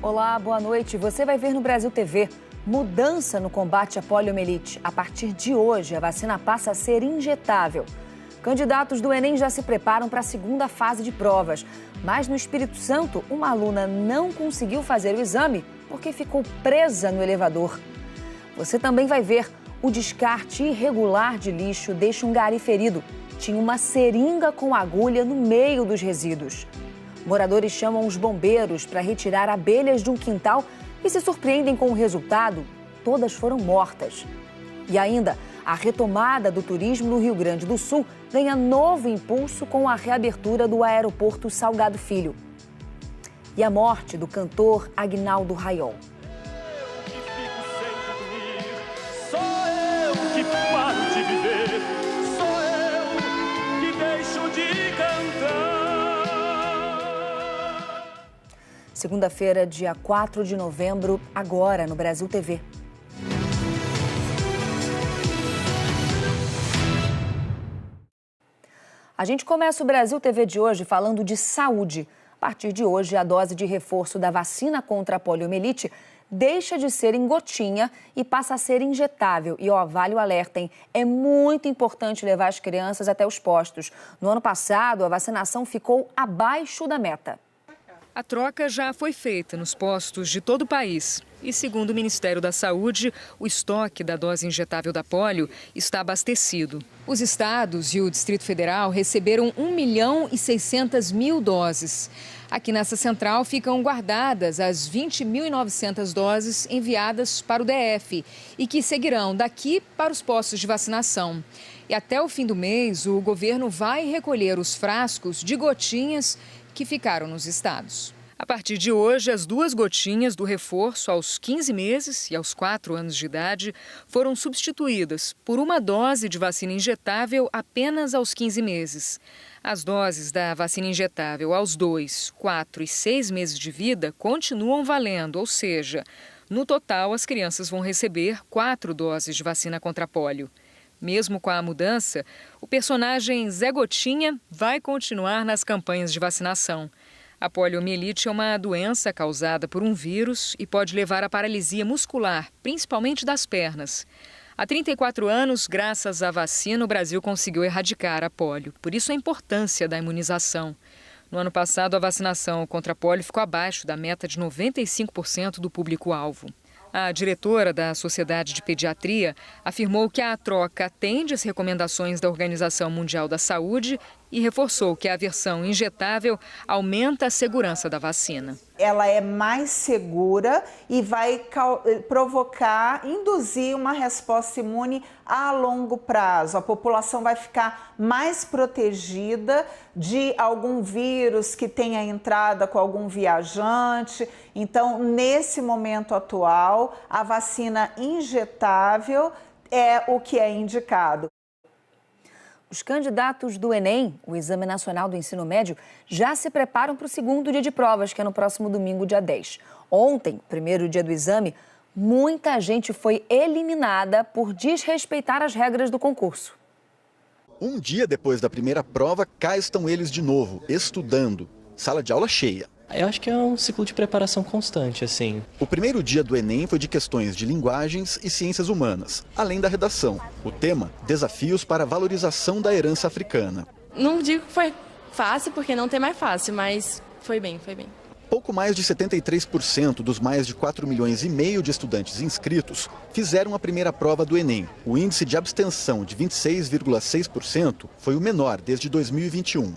Olá, boa noite. Você vai ver no Brasil TV mudança no combate à poliomielite. A partir de hoje, a vacina passa a ser injetável. Candidatos do Enem já se preparam para a segunda fase de provas. Mas no Espírito Santo, uma aluna não conseguiu fazer o exame porque ficou presa no elevador. Você também vai ver o descarte irregular de lixo deixa um gari ferido. Tinha uma seringa com agulha no meio dos resíduos. Moradores chamam os bombeiros para retirar abelhas de um quintal e se surpreendem com o resultado. Todas foram mortas. E ainda, a retomada do turismo no Rio Grande do Sul ganha novo impulso com a reabertura do aeroporto Salgado Filho. E a morte do cantor Aguinaldo Rayol. Segunda-feira, dia 4 de novembro, agora no Brasil TV. A gente começa o Brasil TV de hoje falando de saúde. A partir de hoje, a dose de reforço da vacina contra a poliomielite deixa de ser em gotinha e passa a ser injetável. E, vale o alerta, hein? É muito importante levar as crianças até os postos. No ano passado, a vacinação ficou abaixo da meta. A troca já foi feita nos postos de todo o país. E, segundo o Ministério da Saúde, o estoque da dose injetável da polio está abastecido. Os estados e o Distrito Federal receberam 1.600.000 doses. Aqui nessa central ficam guardadas as 20.900 doses enviadas para o DF e que seguirão daqui para os postos de vacinação. E até o fim do mês, o governo vai recolher os frascos de gotinhas que ficaram nos estados. A partir de hoje, as 2 gotinhas do reforço aos 15 meses e aos 4 anos de idade foram substituídas por uma dose de vacina injetável apenas aos 15 meses. As doses da vacina injetável aos 2, 4 e 6 meses de vida continuam valendo, ou seja, no total as crianças vão receber 4 doses de vacina contra a polio. Mesmo com a mudança, o personagem Zé Gotinha vai continuar nas campanhas de vacinação. A poliomielite é uma doença causada por um vírus e pode levar à paralisia muscular, principalmente das pernas. Há 34 anos, graças à vacina, o Brasil conseguiu erradicar a polio. Por isso a importância da imunização. No ano passado, a vacinação contra a polio ficou abaixo da meta de 95% do público-alvo. A diretora da Sociedade de Pediatria afirmou que a troca atende às recomendações da Organização Mundial da Saúde e reforçou que a versão injetável aumenta a segurança da vacina. Ela é mais segura e vai induzir uma resposta imune a longo prazo. A população vai ficar mais protegida de algum vírus que tenha entrada com algum viajante. Então, nesse momento atual, a vacina injetável é o que é indicado. Os candidatos do Enem, o Exame Nacional do Ensino Médio, já se preparam para o segundo dia de provas, que é no próximo domingo, dia 10. Ontem, primeiro dia do exame, muita gente foi eliminada por desrespeitar as regras do concurso. Um dia depois da primeira prova, cá estão eles de novo, estudando. Sala de aula cheia. Eu acho que é um ciclo de preparação constante, assim. O primeiro dia do Enem foi de questões de linguagens e ciências humanas, além da redação. O tema, desafios para a valorização da herança africana. Não digo que foi fácil, porque não tem mais fácil, mas foi bem. Pouco mais de 73% dos mais de 4,5 milhões de estudantes inscritos fizeram a primeira prova do Enem. O índice de abstenção de 26,6% foi o menor desde 2021.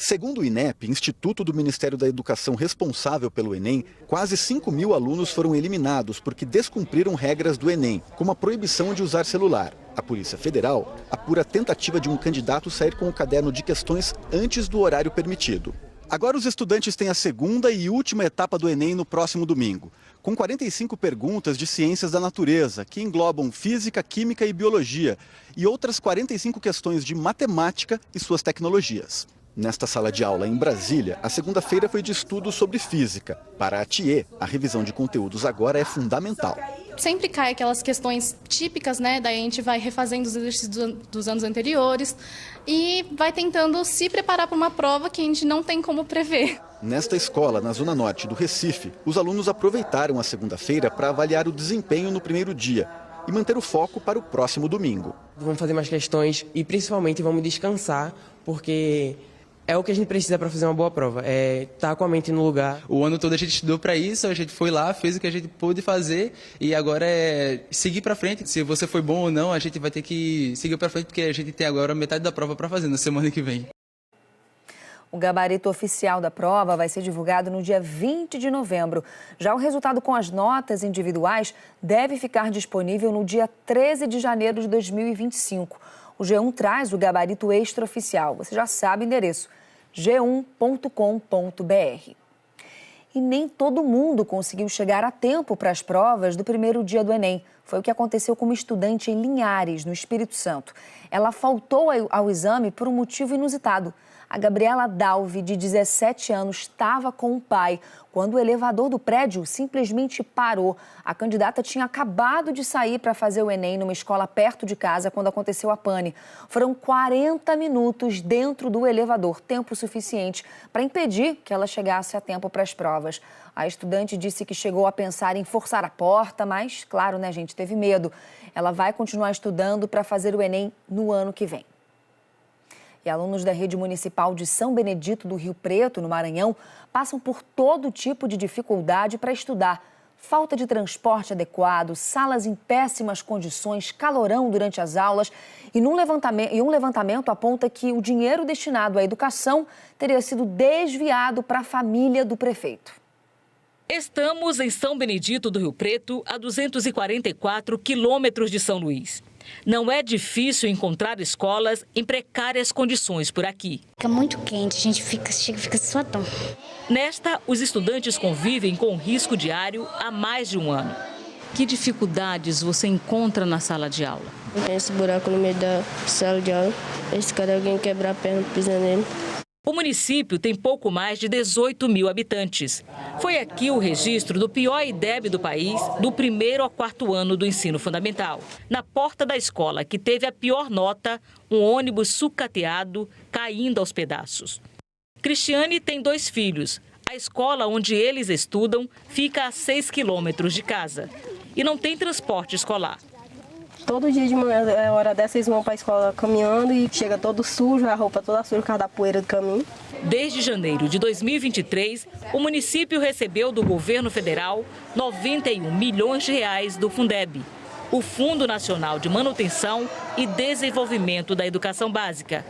Segundo o INEP, Instituto do Ministério da Educação responsável pelo Enem, quase 5.000 alunos foram eliminados porque descumpriram regras do Enem, como a proibição de usar celular. A Polícia Federal apura a tentativa de um candidato sair com o caderno de questões antes do horário permitido. Agora os estudantes têm a segunda e última etapa do Enem no próximo domingo, com 45 perguntas de ciências da natureza, que englobam física, química e biologia, e outras 45 questões de matemática e suas tecnologias. Nesta sala de aula em Brasília, a segunda-feira foi de estudo sobre física. Para a TIE, a revisão de conteúdos agora é fundamental. Sempre cai aquelas questões típicas, né? Daí a gente vai refazendo os exercícios dos anos anteriores e vai tentando se preparar para uma prova que a gente não tem como prever. Nesta escola, na zona norte do Recife, os alunos aproveitaram a segunda-feira para avaliar o desempenho no primeiro dia e manter o foco para o próximo domingo. Vamos fazer mais questões e principalmente vamos descansar, porque é o que a gente precisa para fazer uma boa prova, é estar com a mente no lugar. O ano todo a gente estudou para isso, a gente foi lá, fez o que a gente pôde fazer e agora é seguir para frente. Se você foi bom ou não, a gente vai ter que seguir para frente, porque a gente tem agora metade da prova para fazer na semana que vem. O gabarito oficial da prova vai ser divulgado no dia 20 de novembro. Já o resultado com as notas individuais deve ficar disponível no dia 13 de janeiro de 2025. O G1 traz o gabarito extraoficial. Você já sabe o endereço, g1.com.br. E nem todo mundo conseguiu chegar a tempo para as provas do primeiro dia do Enem. Foi o que aconteceu com uma estudante em Linhares, no Espírito Santo. Ela faltou ao exame por um motivo inusitado. A Gabriela Dalvi, de 17 anos, estava com o pai quando o elevador do prédio simplesmente parou. A candidata tinha acabado de sair para fazer o Enem numa escola perto de casa quando aconteceu a pane. Foram 40 minutos dentro do elevador, tempo suficiente para impedir que ela chegasse a tempo para as provas. A estudante disse que chegou a pensar em forçar a porta, mas, claro, né, gente, teve medo. Ela vai continuar estudando para fazer o Enem no ano que vem. E alunos da rede municipal de São Benedito do Rio Preto, no Maranhão, passam por todo tipo de dificuldade para estudar. Falta de transporte adequado, salas em péssimas condições, calorão durante as aulas. E um levantamento aponta que o dinheiro destinado à educação teria sido desviado para a família do prefeito. Estamos em São Benedito do Rio Preto, a 244 quilômetros de São Luís. Não é difícil encontrar escolas em precárias condições por aqui. Fica muito quente, a gente fica suadão. Nesta, os estudantes convivem com o risco diário há mais de um ano. Que dificuldades você encontra na sala de aula? Tem esse buraco no meio da sala de aula. Esse cara, alguém quebrar a perna, pisa nele. O município tem pouco mais de 18 mil habitantes. Foi aqui o registro do pior IDEB do país, do primeiro ao quarto ano do ensino fundamental. Na porta da escola, que teve a pior nota, um ônibus sucateado, caindo aos pedaços. Cristiane tem 2 filhos. A escola onde eles estudam fica a 6 quilômetros de casa. E não tem transporte escolar. Todo dia de manhã, hora dessa, eles vão para a escola caminhando e chega todo sujo, a roupa toda suja por causa da poeira do caminho. Desde janeiro de 2023, o município recebeu do governo federal 91 milhões de reais do Fundeb, o Fundo Nacional de Manutenção e Desenvolvimento da Educação Básica.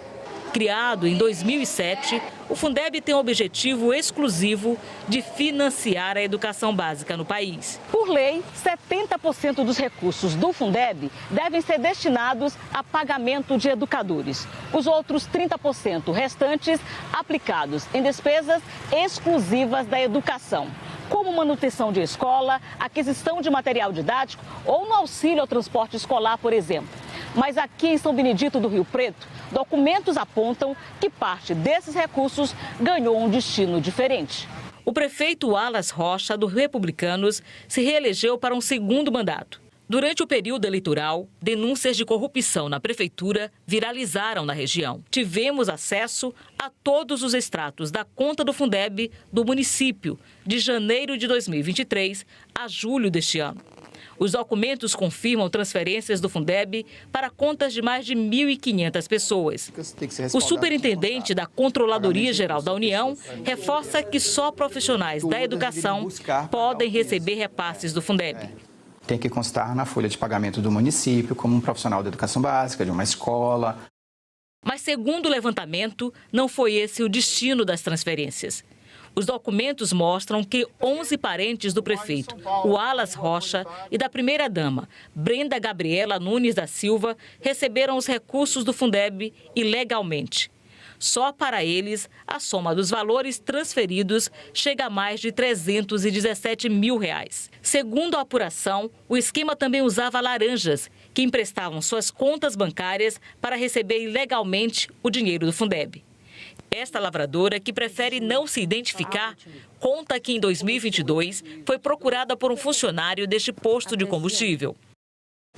Criado em 2007, o Fundeb tem o objetivo exclusivo de financiar a educação básica no país. Por lei, 70% dos recursos do Fundeb devem ser destinados a pagamento de educadores. Os outros 30% restantes aplicados em despesas exclusivas da educação, como manutenção de escola, aquisição de material didático ou no auxílio ao transporte escolar, por exemplo. Mas aqui em São Benedito do Rio Preto, documentos apontam que parte desses recursos ganhou um destino diferente. O prefeito Alas Rocha, do Republicanos, se reelegeu para um segundo mandato. Durante o período eleitoral, denúncias de corrupção na prefeitura viralizaram na região. Tivemos acesso a todos os extratos da conta do Fundeb do município, de janeiro de 2023 a julho deste ano. Os documentos confirmam transferências do Fundeb para contas de mais de 1.500 pessoas. O superintendente da Controladoria Geral da União reforça que só profissionais da educação podem receber repasses do Fundeb. Tem que constar na folha de pagamento do município como um profissional da educação básica, de uma escola. Mas, segundo o levantamento, não foi esse o destino das transferências. Os documentos mostram que 11 parentes do prefeito, o Alas Rocha, e da primeira-dama, Brenda Gabriela Nunes da Silva, receberam os recursos do Fundeb ilegalmente. Só para eles, a soma dos valores transferidos chega a mais de 317 mil reais. Segundo a apuração, o esquema também usava laranjas, que emprestavam suas contas bancárias para receber ilegalmente o dinheiro do Fundeb. Esta lavradora, que prefere não se identificar, conta que em 2022 foi procurada por um funcionário deste posto de combustível.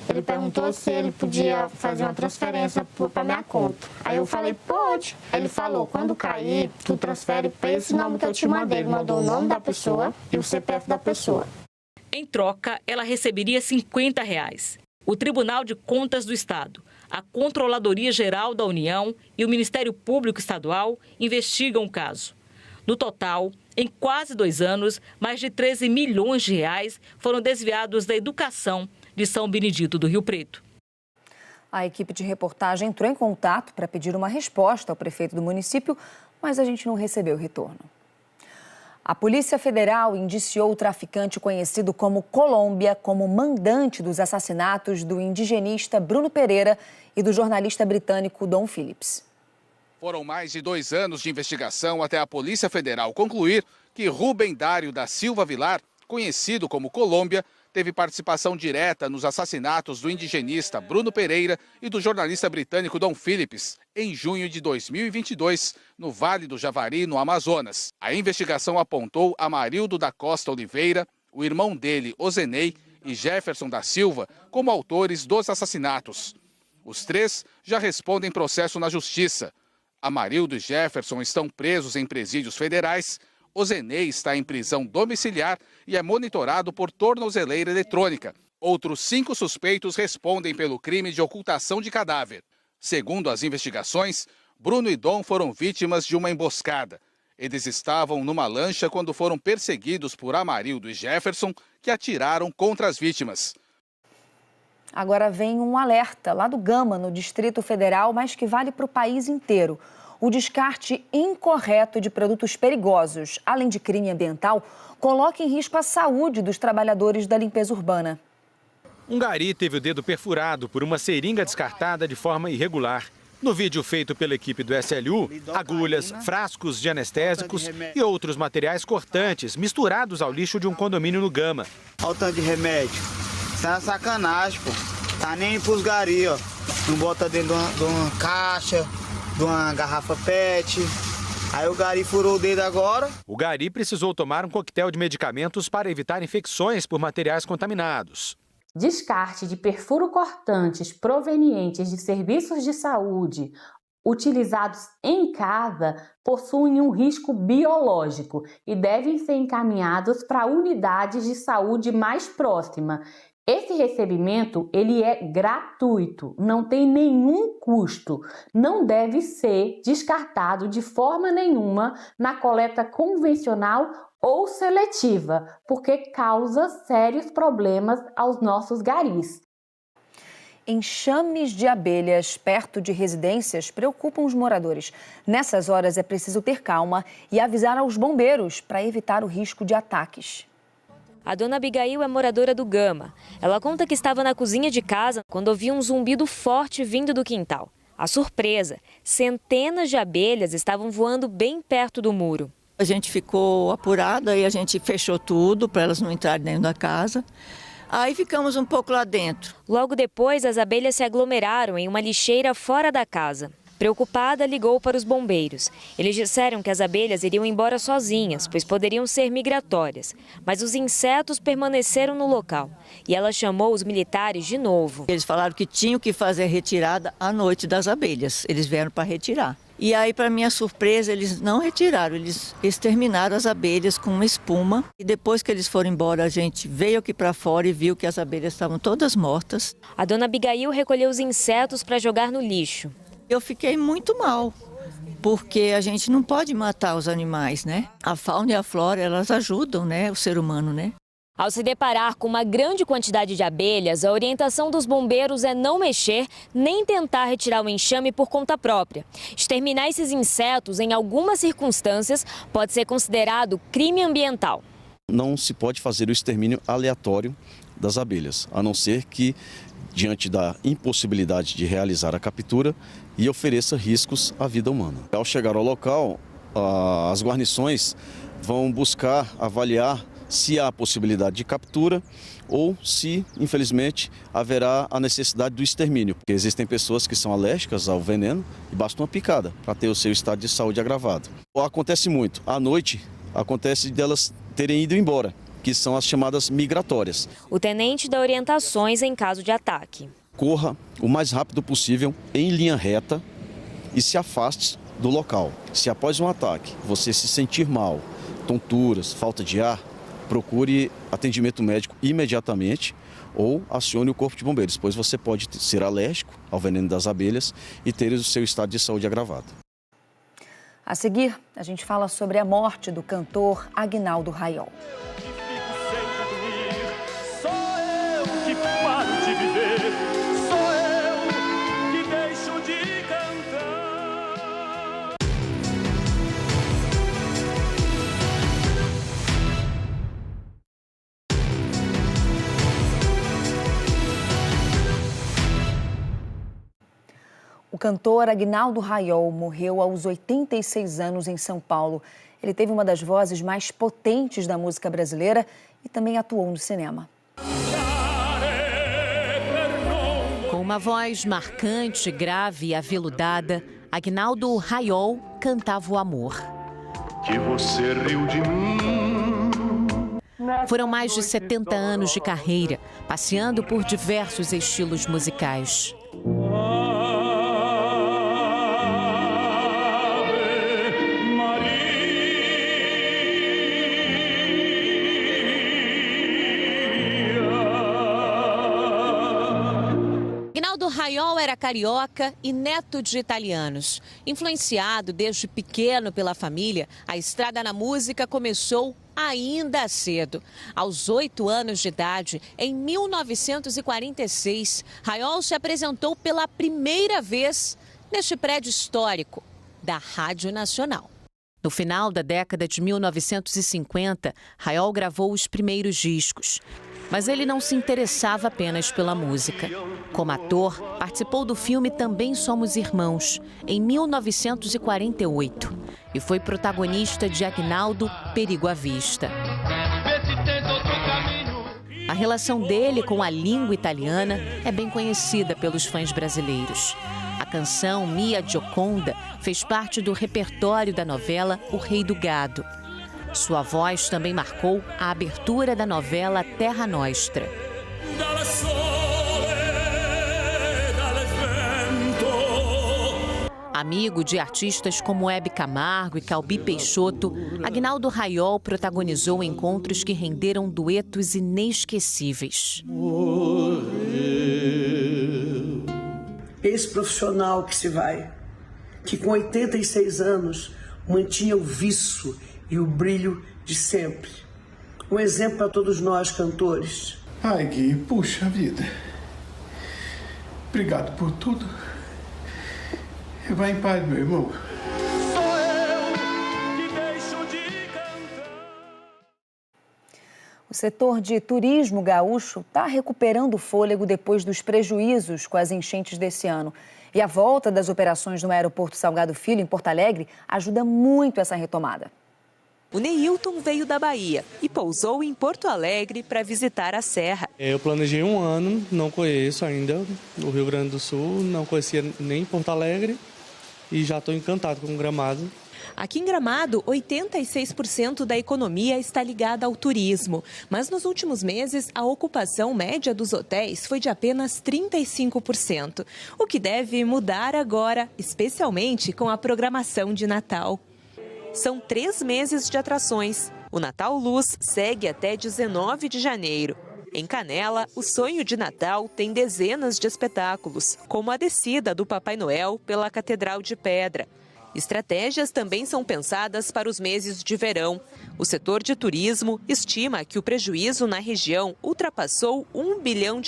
Ele perguntou se ele podia fazer uma transferência para minha conta. Aí eu falei, pode. Ele falou, quando cair, tu transfere para esse nome que eu te mandei. Ele mandou o nome da pessoa e o CPF da pessoa. Em troca, ela receberia R$50. O Tribunal de Contas do Estado, a Controladoria Geral da União e o Ministério Público Estadual investigam o caso. No total, em quase 2 anos, mais de 13 milhões de reais foram desviados da educação de São Benedito do Rio Preto. A equipe de reportagem entrou em contato para pedir uma resposta ao prefeito do município, mas a gente não recebeu retorno. A Polícia Federal indiciou o traficante conhecido como Colômbia como mandante dos assassinatos do indigenista Bruno Pereira e do jornalista britânico Dom Phillips. Foram mais de 2 anos de investigação até a Polícia Federal concluir que Rubem Dário da Silva Vilar, conhecido como Colômbia, teve participação direta nos assassinatos do indigenista Bruno Pereira e do jornalista britânico Dom Phillips, em junho de 2022, no Vale do Javari, no Amazonas. A investigação apontou Amarildo da Costa Oliveira, o irmão dele, Ozenei, e Jefferson da Silva como autores dos assassinatos. Os 3 já respondem processo na Justiça. Amarildo e Jefferson estão presos em presídios federais. Ozenei está em prisão domiciliar e é monitorado por tornozeleira eletrônica. Outros 5 suspeitos respondem pelo crime de ocultação de cadáver. Segundo as investigações, Bruno e Dom foram vítimas de uma emboscada. Eles estavam numa lancha quando foram perseguidos por Amarildo e Jefferson, que atiraram contra as vítimas. Agora vem um alerta lá do Gama, no Distrito Federal, mas que vale para o país inteiro. O descarte incorreto de produtos perigosos, além de crime ambiental, coloca em risco a saúde dos trabalhadores da limpeza urbana. Um gari teve o dedo perfurado por uma seringa descartada de forma irregular. No vídeo feito pela equipe do SLU, agulhas, frascos de anestésicos e outros materiais cortantes misturados ao lixo de um condomínio no Gama. Olha o tanto de remédio. Isso é uma sacanagem, pô. Tá nem pros gari, ó. Não bota dentro de uma caixa, de uma garrafa PET. Aí o gari furou o dedo agora. O gari precisou tomar um coquetel de medicamentos para evitar infecções por materiais contaminados. Descarte de perfuro cortantes provenientes de serviços de saúde utilizados em casa possuem um risco biológico e devem ser encaminhados para unidades de saúde mais próxima. Esse recebimento ele é gratuito, não tem nenhum custo, não deve ser descartado de forma nenhuma na coleta convencional ou seletiva, porque causa sérios problemas aos nossos garis. Enxames de abelhas perto de residências preocupam os moradores. Nessas horas é preciso ter calma e avisar aos bombeiros para evitar o risco de ataques. A dona Abigail é moradora do Gama. Ela conta que estava na cozinha de casa quando ouviu um zumbido forte vindo do quintal. A surpresa, centenas de abelhas estavam voando bem perto do muro. A gente ficou apurada e a gente fechou tudo para elas não entrarem dentro da casa. Aí ficamos um pouco lá dentro. Logo depois, as abelhas se aglomeraram em uma lixeira fora da casa. Preocupada, ligou para os bombeiros. Eles disseram que as abelhas iriam embora sozinhas, pois poderiam ser migratórias. Mas os insetos permaneceram no local. E ela chamou os militares de novo. Eles falaram que tinham que fazer a retirada à noite das abelhas. Eles vieram para retirar. E aí, para minha surpresa, eles não retiraram. Eles exterminaram as abelhas com uma espuma. E depois que eles foram embora, a gente veio aqui para fora e viu que as abelhas estavam todas mortas. A dona Abigail recolheu os insetos para jogar no lixo. Eu fiquei muito mal, porque a gente não pode matar os animais, né? A fauna e a flora, elas ajudam, né, o ser humano, né? Ao se deparar com uma grande quantidade de abelhas, a orientação dos bombeiros é não mexer nem tentar retirar o enxame por conta própria. Exterminar esses insetos, em algumas circunstâncias, pode ser considerado crime ambiental. Não se pode fazer o extermínio aleatório das abelhas, a não ser que, diante da impossibilidade de realizar a captura, e ofereça riscos à vida humana. Ao chegar ao local, as guarnições vão buscar avaliar se há possibilidade de captura ou se, infelizmente, haverá a necessidade do extermínio. Porque existem pessoas que são alérgicas ao veneno e basta uma picada para ter o seu estado de saúde agravado. Acontece muito. À noite, acontece delas terem ido embora. que são as chamadas migratórias. O tenente dá orientações em caso de ataque. Corra o mais rápido possível em linha reta e se afaste do local. Se após um ataque você se sentir mal, tonturas, falta de ar, procure atendimento médico imediatamente ou acione o Corpo de Bombeiros, pois você pode ser alérgico ao veneno das abelhas e ter o seu estado de saúde agravado. A seguir, a gente fala sobre a morte do cantor Aguinaldo Raiol. O cantor Aguinaldo Raiol morreu aos 86 anos em São Paulo. Ele teve uma das vozes mais potentes da música brasileira e também atuou no cinema. Com uma voz marcante, grave e aveludada, Aguinaldo Raiol cantava o amor. Que você riu de mim. Foram mais de 70 anos de carreira, passeando por diversos estilos musicais. Aguinaldo Raiol era carioca e neto de italianos. Influenciado desde pequeno pela família, a estrada na música começou ainda cedo. Aos 8 anos de idade, em 1946, Raiol se apresentou pela primeira vez neste prédio histórico da Rádio Nacional. No final da década de 1950, Raiol gravou os primeiros discos. Mas ele não se interessava apenas pela música. Como ator, participou do filme Também Somos Irmãos, em 1948, e foi protagonista de Aguinaldo, Perigo à Vista. A relação dele com a língua italiana é bem conhecida pelos fãs brasileiros. A canção Mia Gioconda fez parte do repertório da novela O Rei do Gado. Sua voz também marcou a abertura da novela Terra Nostra. Amigo de artistas como Hebe Camargo e Calbi Peixoto, Aguinaldo Raiol protagonizou encontros que renderam duetos inesquecíveis. Esse profissional que se vai, que com 86 anos mantinha o viço e o brilho de sempre. Um exemplo para todos nós, cantores. Ai, Gui, puxa vida. Obrigado por tudo. Vai em paz, meu irmão. Sou eu que deixo de cantar. O setor de turismo gaúcho está recuperando o fôlego depois dos prejuízos com as enchentes desse ano. E a volta das operações no aeroporto Salgado Filho, em Porto Alegre, ajuda muito essa retomada. O Neilton veio da Bahia e pousou em Porto Alegre para visitar a Serra. Eu planejei um ano, não conheço ainda o Rio Grande do Sul, não conhecia nem Porto Alegre e já estou encantado com o Gramado. Aqui em Gramado, 86% da economia está ligada ao turismo. Mas nos últimos meses, a ocupação média dos hotéis foi de apenas 35%. O que deve mudar agora, especialmente com a programação de Natal. São 3 meses de atrações. O Natal Luz segue até 19 de janeiro. Em Canela, o Sonho de Natal tem dezenas de espetáculos, como a descida do Papai Noel pela Catedral de Pedra. Estratégias também são pensadas para os meses de verão. O setor de turismo estima que o prejuízo na região ultrapassou R$1 bilhão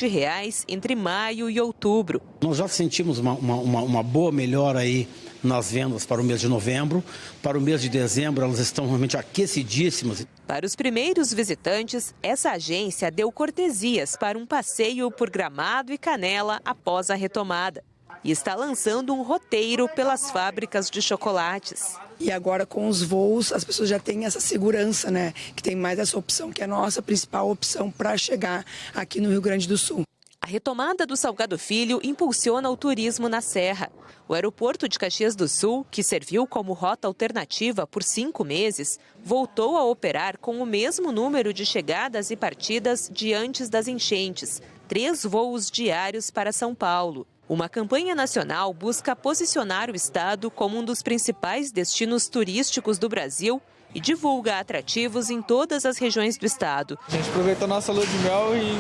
entre maio e outubro. Nós já sentimos uma boa melhora aí nas vendas para o mês de novembro. Para o mês de dezembro, elas estão realmente aquecidíssimas. Para os primeiros visitantes, essa agência deu cortesias para um passeio por Gramado e Canela após a retomada. E está lançando um roteiro pelas fábricas de chocolates. E agora com os voos, as pessoas já têm essa segurança, né? Que tem mais essa opção, que é a nossa principal opção para chegar aqui no Rio Grande do Sul. A retomada do Salgado Filho impulsiona o turismo na Serra. O aeroporto de Caxias do Sul, que serviu como rota alternativa por 5 meses, voltou a operar com o mesmo número de chegadas e partidas de antes das enchentes, 3 voos diários para São Paulo. Uma campanha nacional busca posicionar o estado como um dos principais destinos turísticos do Brasil e divulga atrativos em todas as regiões do estado. A gente aproveitou nossa lua de mel e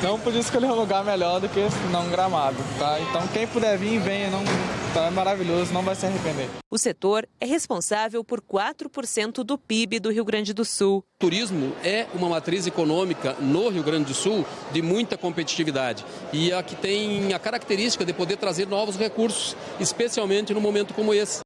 não podia escolher um lugar melhor do que não Gramado, tá? Então quem puder vir, venha, é maravilhoso, não vai se arrepender. O setor é responsável por 4% do PIB do Rio Grande do Sul. O turismo é uma matriz econômica no Rio Grande do Sul de muita competitividade e a que tem a característica de poder trazer novos recursos, especialmente num momento como esse.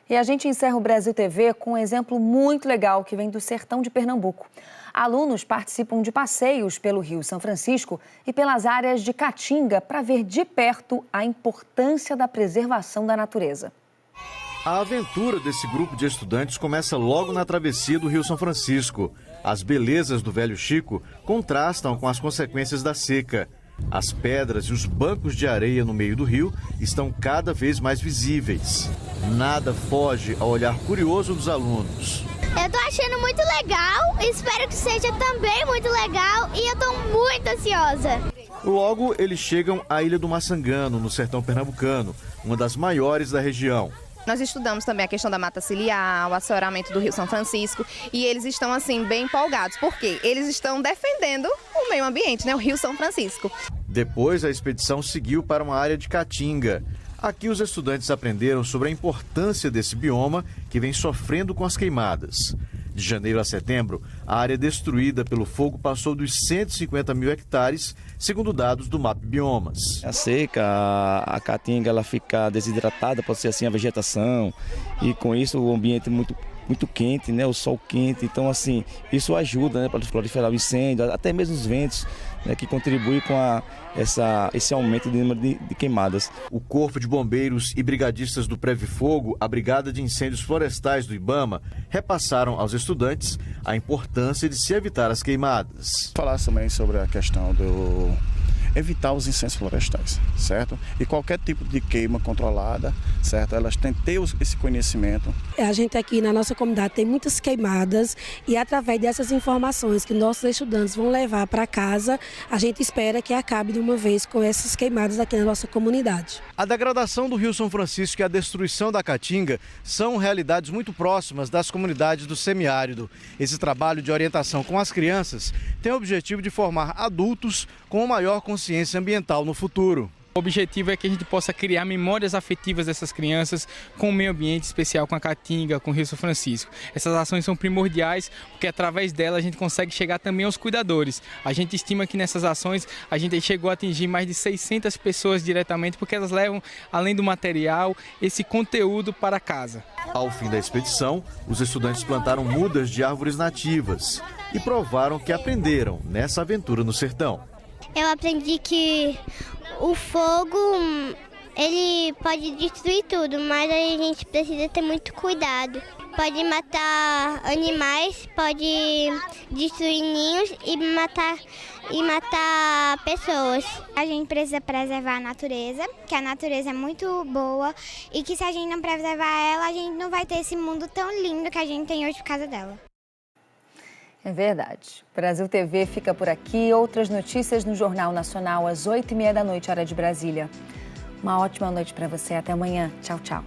E a gente encerra o Brasil TV com um exemplo muito legal que vem do sertão de Pernambuco. Alunos participam de passeios pelo Rio São Francisco e pelas áreas de Caatinga para ver de perto a importância da preservação da natureza. A aventura desse grupo de estudantes começa logo na travessia do Rio São Francisco. As belezas do Velho Chico contrastam com as consequências da seca. As pedras e os bancos de areia no meio do rio estão cada vez mais visíveis. Nada foge ao olhar curioso dos alunos. Eu tô achando muito legal, espero que seja também muito legal e eu tô muito ansiosa. Logo, eles chegam à Ilha do Maçangano, no sertão pernambucano, uma das maiores da região. Nós estudamos também a questão da mata ciliar, o assoreamento do Rio São Francisco e eles estão assim bem empolgados, porque eles estão defendendo o meio ambiente, né, o Rio São Francisco. Depois a expedição seguiu para uma área de Caatinga. Aqui os estudantes aprenderam sobre a importância desse bioma que vem sofrendo com as queimadas. De janeiro a setembro, a área destruída pelo fogo passou dos 150 mil hectares, segundo dados do MAP Biomas. A seca, a Caatinga, ela fica desidratada, pode ser assim a vegetação, e com isso o ambiente muito quente, né, o sol quente, então assim, isso ajuda, né, para proliferar o incêndio, até mesmo os ventos, né, que contribuem com esse aumento de número de queimadas. O Corpo de Bombeiros e brigadistas do Preve Fogo, a Brigada de Incêndios Florestais do IBAMA, repassaram aos estudantes a importância de se evitar as queimadas. Falar também sobre a questão do evitar os incêndios florestais, certo? E qualquer tipo de queima controlada, certo? Elas têm que ter esse conhecimento. A gente aqui na nossa comunidade tem muitas queimadas e através dessas informações que nossos estudantes vão levar para casa, a gente espera que acabe de uma vez com essas queimadas aqui na nossa comunidade. A degradação do Rio São Francisco e a destruição da Caatinga são realidades muito próximas das comunidades do semiárido. Esse trabalho de orientação com as crianças tem o objetivo de formar adultos com maior consciência ambiental no futuro. O objetivo é que a gente possa criar memórias afetivas dessas crianças com o meio ambiente, especial com a Caatinga, com o Rio São Francisco. Essas ações são primordiais porque através delas a gente consegue chegar também aos cuidadores. A gente estima que nessas ações a gente chegou a atingir mais de 600 pessoas diretamente porque elas levam, além do material, esse conteúdo para casa. Ao fim da expedição, os estudantes plantaram mudas de árvores nativas e provaram que aprenderam nessa aventura no sertão. Eu aprendi que o fogo, ele pode destruir tudo, mas a gente precisa ter muito cuidado. Pode matar animais, pode destruir ninhos e matar pessoas. A gente precisa preservar a natureza, que a natureza é muito boa e que se a gente não preservar ela, a gente não vai ter esse mundo tão lindo que a gente tem hoje por causa dela. É verdade. Brasil TV fica por aqui. Outras notícias no Jornal Nacional às 8h30 da noite, hora de Brasília. Uma ótima noite para você. Até amanhã. Tchau, tchau.